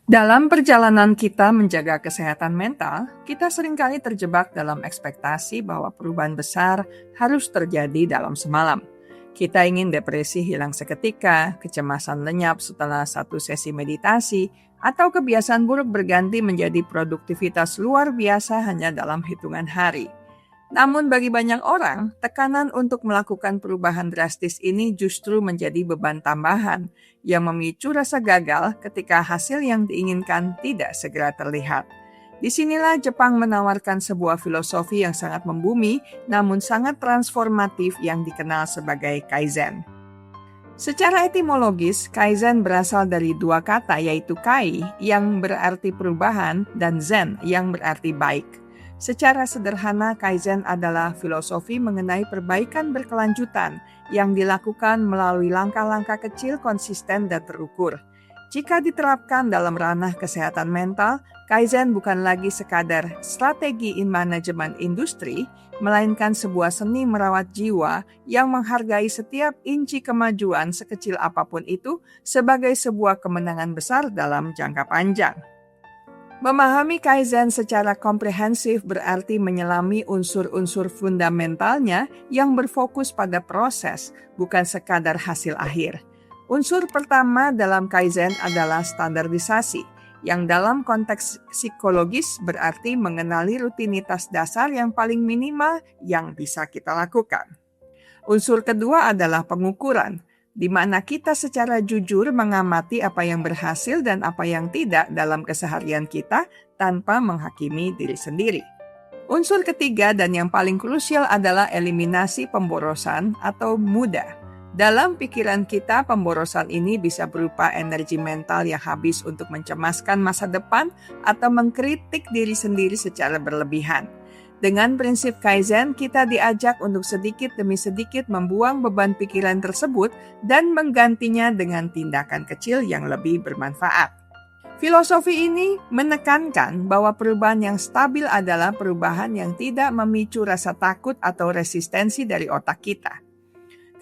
Dalam perjalanan kita menjaga kesehatan mental, kita seringkali terjebak dalam ekspektasi bahwa perubahan besar harus terjadi dalam semalam. Kita ingin depresi hilang seketika, kecemasan lenyap setelah satu sesi meditasi, atau kebiasaan buruk berganti menjadi produktivitas luar biasa hanya dalam hitungan hari. Namun bagi banyak orang, tekanan untuk melakukan perubahan drastis ini justru menjadi beban tambahan yang memicu rasa gagal ketika hasil yang diinginkan tidak segera terlihat. Disinilah Jepang menawarkan sebuah filosofi yang sangat membumi namun sangat transformatif yang dikenal sebagai Kaizen. Secara etimologis, Kaizen berasal dari dua kata yaitu Kai yang berarti perubahan dan Zen yang berarti baik. Secara sederhana, Kaizen adalah filosofi mengenai perbaikan berkelanjutan yang dilakukan melalui langkah-langkah kecil, konsisten, dan terukur. Jika diterapkan dalam ranah kesehatan mental, Kaizen bukan lagi sekadar strategi manajemen industri, melainkan sebuah seni merawat jiwa yang menghargai setiap inci kemajuan sekecil apapun itu sebagai sebuah kemenangan besar dalam jangka panjang. Memahami Kaizen secara komprehensif berarti menyelami unsur-unsur fundamentalnya yang berfokus pada proses, bukan sekadar hasil akhir. Unsur pertama dalam Kaizen adalah standarisasi, yang dalam konteks psikologis berarti mengenali rutinitas dasar yang paling minimal yang bisa kita lakukan. Unsur kedua adalah pengukuran, di mana kita secara jujur mengamati apa yang berhasil dan apa yang tidak dalam keseharian kita tanpa menghakimi diri sendiri. Unsur ketiga dan yang paling krusial adalah eliminasi pemborosan atau muda. Dalam pikiran kita, pemborosan ini bisa berupa energi mental yang habis untuk mencemaskan masa depan atau mengkritik diri sendiri secara berlebihan. Dengan prinsip Kaizen, kita diajak untuk sedikit demi sedikit membuang beban pikiran tersebut dan menggantinya dengan tindakan kecil yang lebih bermanfaat. Filosofi ini menekankan bahwa perubahan yang stabil adalah perubahan yang tidak memicu rasa takut atau resistensi dari otak kita.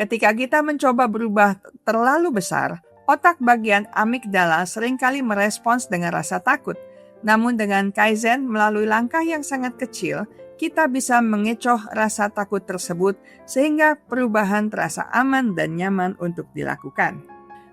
Ketika kita mencoba berubah terlalu besar, otak bagian amigdala seringkali merespons dengan rasa takut. Namun dengan Kaizen, melalui langkah yang sangat kecil, kita bisa mengecoh rasa takut tersebut sehingga perubahan terasa aman dan nyaman untuk dilakukan.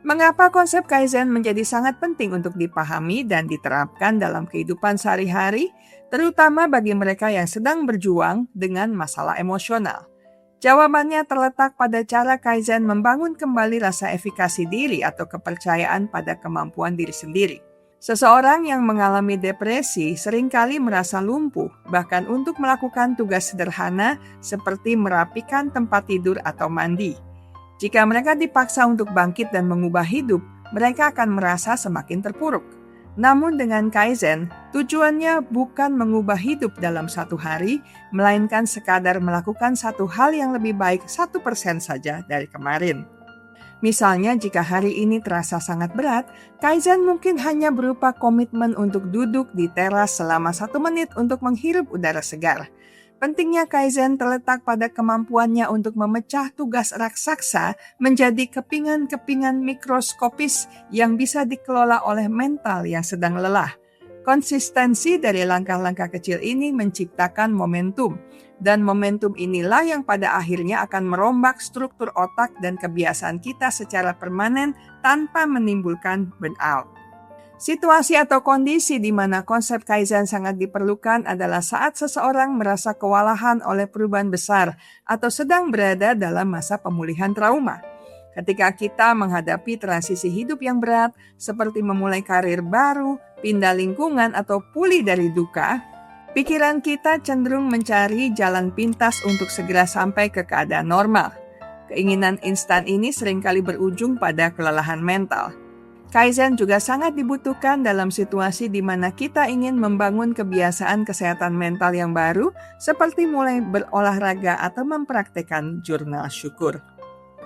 Mengapa konsep Kaizen menjadi sangat penting untuk dipahami dan diterapkan dalam kehidupan sehari-hari, terutama bagi mereka yang sedang berjuang dengan masalah emosional? Jawabannya terletak pada cara Kaizen membangun kembali rasa efikasi diri atau kepercayaan pada kemampuan diri sendiri. Seseorang yang mengalami depresi seringkali merasa lumpuh, bahkan untuk melakukan tugas sederhana seperti merapikan tempat tidur atau mandi. Jika mereka dipaksa untuk bangkit dan mengubah hidup, mereka akan merasa semakin terpuruk. Namun dengan Kaizen, tujuannya bukan mengubah hidup dalam satu hari, melainkan sekadar melakukan satu hal yang lebih baik 1% saja dari kemarin. Misalnya jika hari ini terasa sangat berat, Kaizen mungkin hanya berupa komitmen untuk duduk di teras selama 1 menit untuk menghirup udara segar. Pentingnya Kaizen terletak pada kemampuannya untuk memecah tugas raksasa menjadi kepingan-kepingan mikroskopis yang bisa dikelola oleh mental yang sedang lelah. Konsistensi dari langkah-langkah kecil ini menciptakan momentum, dan momentum inilah yang pada akhirnya akan merombak struktur otak dan kebiasaan kita secara permanen tanpa menimbulkan burnout. Situasi atau kondisi di mana konsep Kaizen sangat diperlukan adalah saat seseorang merasa kewalahan oleh perubahan besar atau sedang berada dalam masa pemulihan trauma. Ketika kita menghadapi transisi hidup yang berat, seperti memulai karir baru, pindah lingkungan, atau pulih dari duka, pikiran kita cenderung mencari jalan pintas untuk segera sampai ke keadaan normal. Keinginan instan ini seringkali berujung pada kelelahan mental. Kaizen juga sangat dibutuhkan dalam situasi di mana kita ingin membangun kebiasaan kesehatan mental yang baru, seperti mulai berolahraga atau mempraktikkan jurnal syukur.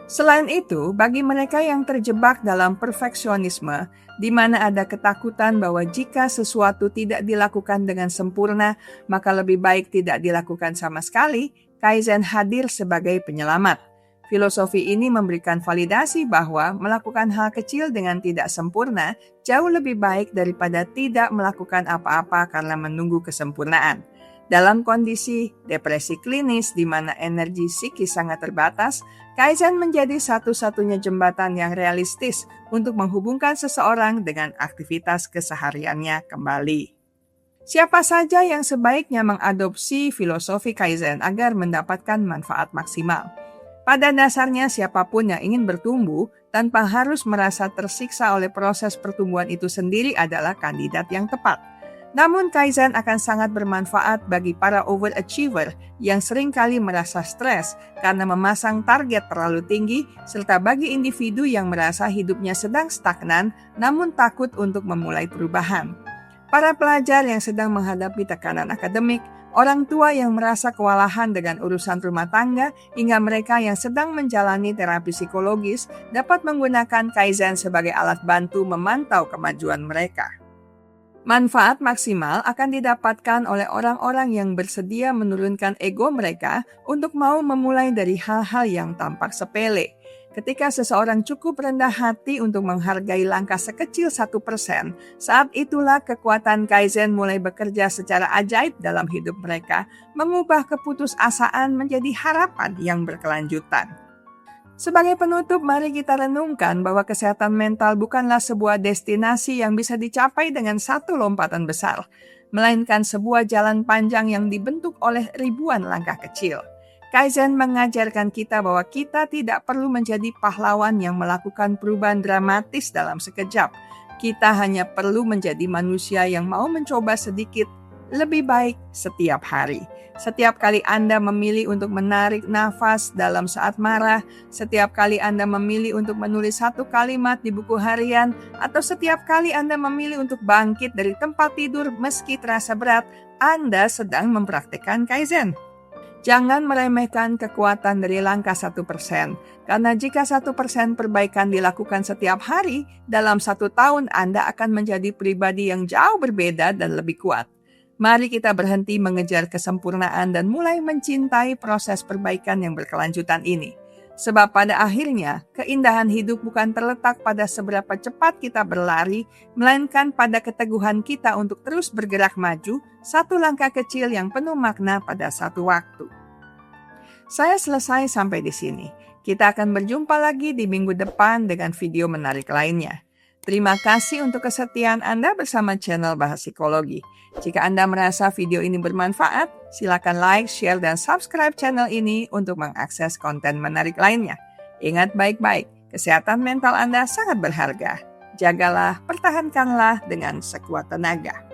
Selain itu, bagi mereka yang terjebak dalam perfeksionisme, di mana ada ketakutan bahwa jika sesuatu tidak dilakukan dengan sempurna, maka lebih baik tidak dilakukan sama sekali, Kaizen hadir sebagai penyelamat. Filosofi ini memberikan validasi bahwa melakukan hal kecil dengan tidak sempurna jauh lebih baik daripada tidak melakukan apa-apa karena menunggu kesempurnaan. Dalam kondisi depresi klinis di mana energi psikis sangat terbatas, Kaizen menjadi satu-satunya jembatan yang realistis untuk menghubungkan seseorang dengan aktivitas kesehariannya kembali. Siapa saja yang sebaiknya mengadopsi filosofi Kaizen agar mendapatkan manfaat maksimal? Pada dasarnya, siapapun yang ingin bertumbuh tanpa harus merasa tersiksa oleh proses pertumbuhan itu sendiri adalah kandidat yang tepat. Namun, Kaizen akan sangat bermanfaat bagi para overachiever yang seringkali merasa stres karena memasang target terlalu tinggi, serta bagi individu yang merasa hidupnya sedang stagnan namun takut untuk memulai perubahan. Para pelajar yang sedang menghadapi tekanan akademik, orang tua yang merasa kewalahan dengan urusan rumah tangga, hingga mereka yang sedang menjalani terapi psikologis dapat menggunakan Kaizen sebagai alat bantu memantau kemajuan mereka. Manfaat maksimal akan didapatkan oleh orang-orang yang bersedia menurunkan ego mereka untuk mau memulai dari hal-hal yang tampak sepele. Ketika seseorang cukup rendah hati untuk menghargai langkah sekecil 1%, saat itulah kekuatan Kaizen mulai bekerja secara ajaib dalam hidup mereka, mengubah keputusasaan menjadi harapan yang berkelanjutan. Sebagai penutup, mari kita renungkan bahwa kesehatan mental bukanlah sebuah destinasi yang bisa dicapai dengan satu lompatan besar, melainkan sebuah jalan panjang yang dibentuk oleh ribuan langkah kecil. Kaizen mengajarkan kita bahwa kita tidak perlu menjadi pahlawan yang melakukan perubahan dramatis dalam sekejap. Kita hanya perlu menjadi manusia yang mau mencoba sedikit lebih baik setiap hari. Setiap kali Anda memilih untuk menarik nafas dalam saat marah, setiap kali Anda memilih untuk menulis satu kalimat di buku harian, atau setiap kali Anda memilih untuk bangkit dari tempat tidur meski terasa berat, Anda sedang mempraktikkan Kaizen. Jangan meremehkan kekuatan dari langkah 1%, karena jika 1% perbaikan dilakukan setiap hari, dalam 1 tahun Anda akan menjadi pribadi yang jauh berbeda dan lebih kuat. Mari kita berhenti mengejar kesempurnaan dan mulai mencintai proses perbaikan yang berkelanjutan ini. Sebab pada akhirnya, keindahan hidup bukan terletak pada seberapa cepat kita berlari, melainkan pada keteguhan kita untuk terus bergerak maju, satu langkah kecil yang penuh makna pada satu waktu. Saya selesai sampai di sini. Kita akan berjumpa lagi di minggu depan dengan video menarik lainnya. Terima kasih untuk kesetiaan Anda bersama channel Bahas Psikologi. Jika Anda merasa video ini bermanfaat, silakan like, share, dan subscribe channel ini untuk mengakses konten menarik lainnya. Ingat baik-baik, kesehatan mental Anda sangat berharga. Jagalah, pertahankanlah dengan sekuat tenaga.